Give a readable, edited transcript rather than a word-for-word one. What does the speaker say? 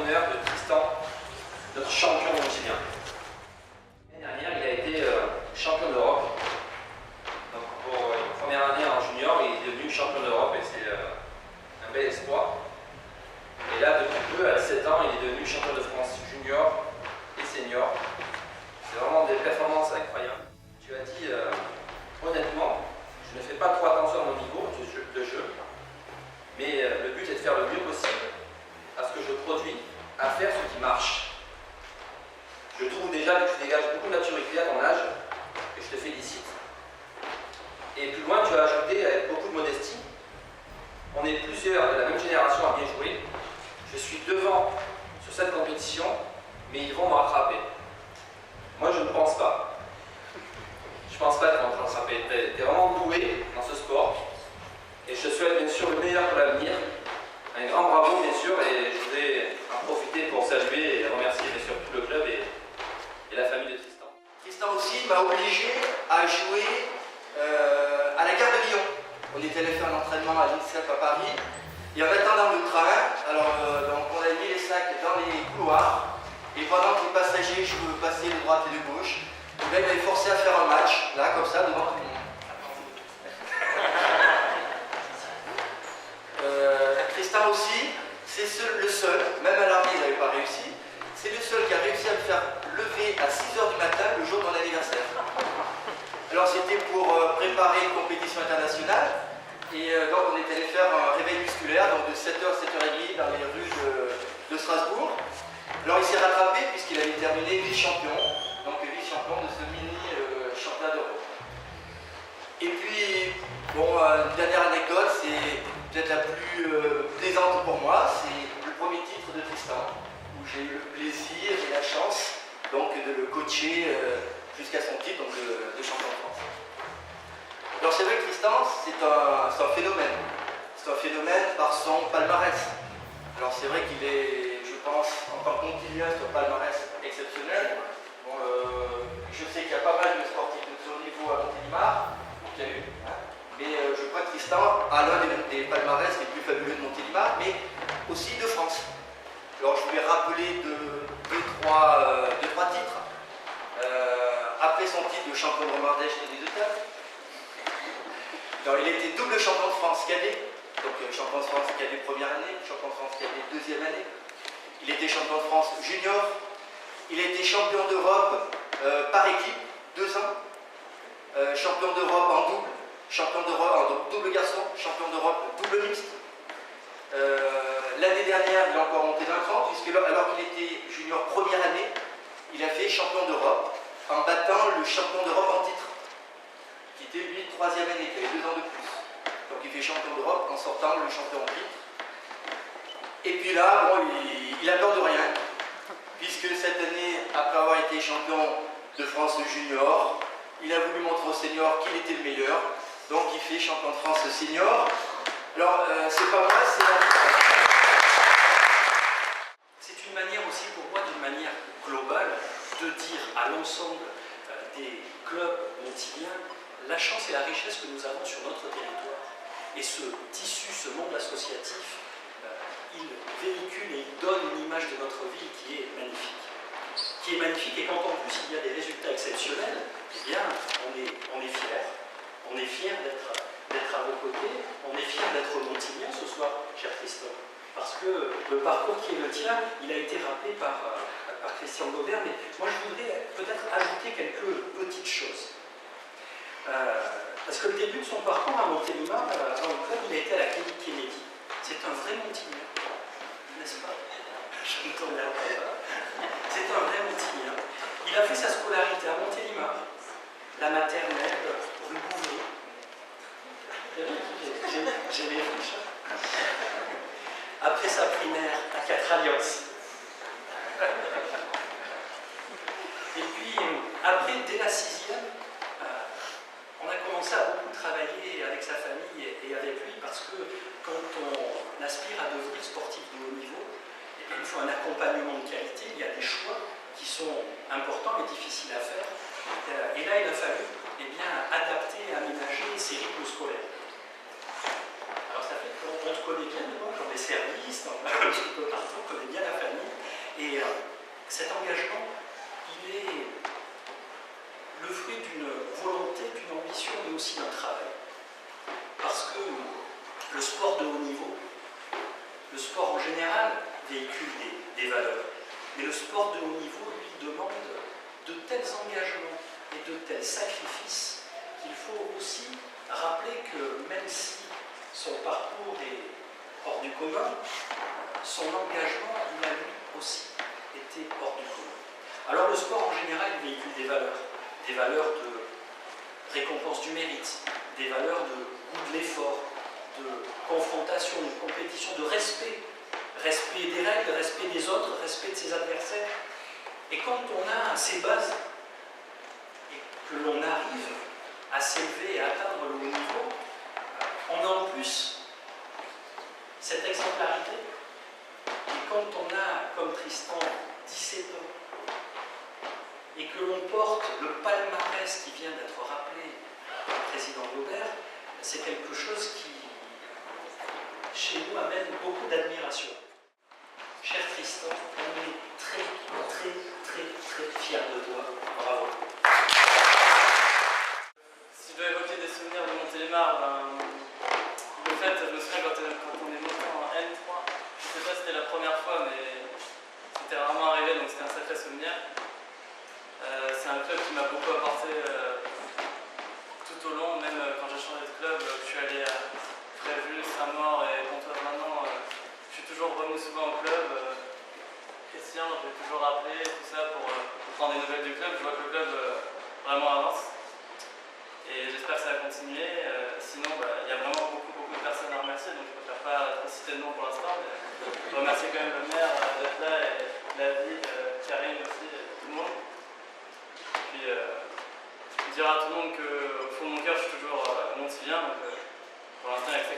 honneur de Tristan, notre champion montilien. L'année dernière, il a été champion d'Europe. Donc pour une première année en junior, il est devenu champion d'Europe et c'est un bel exploit. Et là, depuis peu, à 17 ans, il est devenu champion de France junior et senior. C'est vraiment des performances incroyables. Tu as dit, honnêtement, je ne fais pas trop attention à mon niveau de jeu, mais le but est de faire le mieux possible à ce que je produis, à faire ce qui marche. Je trouve déjà que tu dégages beaucoup de maturité à ton âge, et je te félicite. Et plus loin, tu as ajouté avec beaucoup de modestie, on est plusieurs de la même génération à bien jouer. Je suis devant sur cette compétition, mais ils vont me rattraper. Moi, je ne pense pas. Je ne pense pas qu'ils vont te rattraper. Tu es vraiment doué dans ce sport. Et je te souhaite bien sûr le meilleur pour l'avenir. Un grand bravo, bien sûr, et je voudrais en profiter pour saluer et remercier bien sûr tout le club et la famille de Tristan. Tristan aussi m'a obligé à jouer à la gare de Lyon. On était allé faire un entraînement à l'INSEP à Paris. Et en attendant le train, donc on a mis les sacs dans les couloirs. Et pendant que les passagers passaient de droite et de gauche, il m'avait forcé à faire un match, là, comme ça, devant tout le monde. Tristan aussi, c'est le seul, même à l'armée il n'avait pas réussi, c'est le seul qui a réussi à me faire lever à 6 h du matin le jour de mon anniversaire. Alors c'était pour préparer une compétition internationale, et donc on est allé faire un réveil musculaire, donc de 7 h à 7 h 30 dans les rues de Strasbourg. Alors il s'est rattrapé puisqu'il avait terminé vice-champion, donc vice-champion de ce mini championnat d'Europe. Et puis, bon, une dernière anecdote, c'est peut-être la plus plaisante pour moi, c'est le premier titre de Tristan, où j'ai eu le plaisir et la chance donc, de le coacher jusqu'à son titre donc, de champion de France. Alors c'est vrai que Tristan, c'est un phénomène. C'est un phénomène par son palmarès. Alors c'est vrai qu'il est, je pense, en tant que montilien, c'est un palmarès exceptionnel. Bon, je sais qu'il y a pas mal de sportifs de haut niveau à Montélimar, qu'il y a eu, hein. Mais je crois que Tristan a l'un des palmarès les plus fabuleux de Montélimar, mais aussi de France. Alors je vais rappeler deux, trois titres. Après son titre de champion de Romardèche et des deux tables, il était double champion de France cadet, donc champion de France cadet première année, champion de France cadet deuxième année. Il était champion de France junior. Il était champion d'Europe par équipe, 2 ans. Champion d'Europe en double, champion d'Europe en double garçon, champion d'Europe double mixte. L'année dernière, il a encore monté d'un cran, puisque alors qu'il était junior première année, il a fait champion d'Europe en battant le champion d'Europe en titre, qui était lui troisième année, qui avait 2 ans de plus. Donc il fait champion d'Europe en sortant le champion en titre. Et puis là, bon, il a peur de rien, puisque cette année, après avoir été champion de France junior, il a voulu montrer aux seniors qu'il était le meilleur, donc il fait champion de France senior. Alors, c'est pas moi, c'est une manière aussi pour moi, d'une manière globale, de dire à l'ensemble des clubs montiliens la chance et la richesse que nous avons sur notre territoire. Et ce tissu, ce monde associatif, il véhicule et il donne une image de notre ville qui est magnifique. Et quand en plus il y a des résultats exceptionnels, eh bien on est fiers. On est fiers d'être à vos côtés, on est fiers d'être montilien ce soir, cher Tristan. Parce que le parcours qui est le tien, il a été rappelé par Christian Gaubert, mais moi je voudrais peut-être ajouter quelques petites choses. Parce que le début de son parcours à Montélimar, dans le club, il a été à la clinique Kennedy. C'est un vrai montilien, n'est-ce pas? Je me tourne vers là. C'est un vrai montilien. Il a fait sa scolarité à Montélimar, la maternelle, rue Bouvray. J'ai les fiches. Après sa primaire à Quatre-Alliances. Et puis, après, dès la 6e, on a commencé à beaucoup travailler avec sa famille et avec lui parce que quand on aspire à devenir sportif de haut niveau, eh bien, il faut un accompagnement de qualité, il y a des choix qui sont importants et difficiles à faire. Et là, il a fallu adapter et aménager ses rythmes scolaires. Alors ça fait qu'on te connaît bien, dans les services, un petit peu partout, on connaît bien la famille. aussi d'un travail. Parce que le sport de haut niveau, le sport en général véhicule des valeurs. Mais le sport de haut niveau, lui, demande de tels engagements et de tels sacrifices qu'il faut aussi rappeler que même si son parcours est hors du commun, son engagement, il a lui aussi été hors du commun. Alors le sport en général, il véhicule des valeurs de récompense du mérite, des valeurs de goût de l'effort, de confrontation, de compétition, de respect. Respect des règles, respect des autres, respect de ses adversaires. Et quand on a ces bases et que l'on arrive à s'élever et à atteindre le haut niveau, on a en plus cette exemplarité. Et quand on a, comme Tristan, 17 ans, et que l'on porte le palmarès qui vient d'être rappelé par le président Gobert, c'est quelque chose qui, chez nous, amène beaucoup d'admiration. Cher Tristan, on est très, très, très, très fiers de toi. Bravo. Si je dois évoquer des souvenirs de Montélimar, le fait, je me souviens quand on est monté en N3, je ne sais pas si c'était la première fois, mais c'était rarement arrivé, donc c'était un sacré souvenir. C'est un club qui m'a beaucoup apporté tout au long, même quand j'ai changé de club, je suis allé à Fréjus, Saint-Maur et Pontoise maintenant. Je suis toujours revenu souvent au club. Christian, je vais toujours rappeler tout ça pour prendre des nouvelles du club. Je vois que le club vraiment avance. Et j'espère que ça va continuer. Sinon, il y a vraiment beaucoup de personnes à remercier, donc je ne préfère pas trop citer de nom pour l'instant. Mais je remercie quand même le maire d'être là et la ville, Karine aussi, et tout le monde. Puis dire à tout le monde qu'au fond de mon cœur, je suis toujours montilien. Donc pour l'instant, il y a que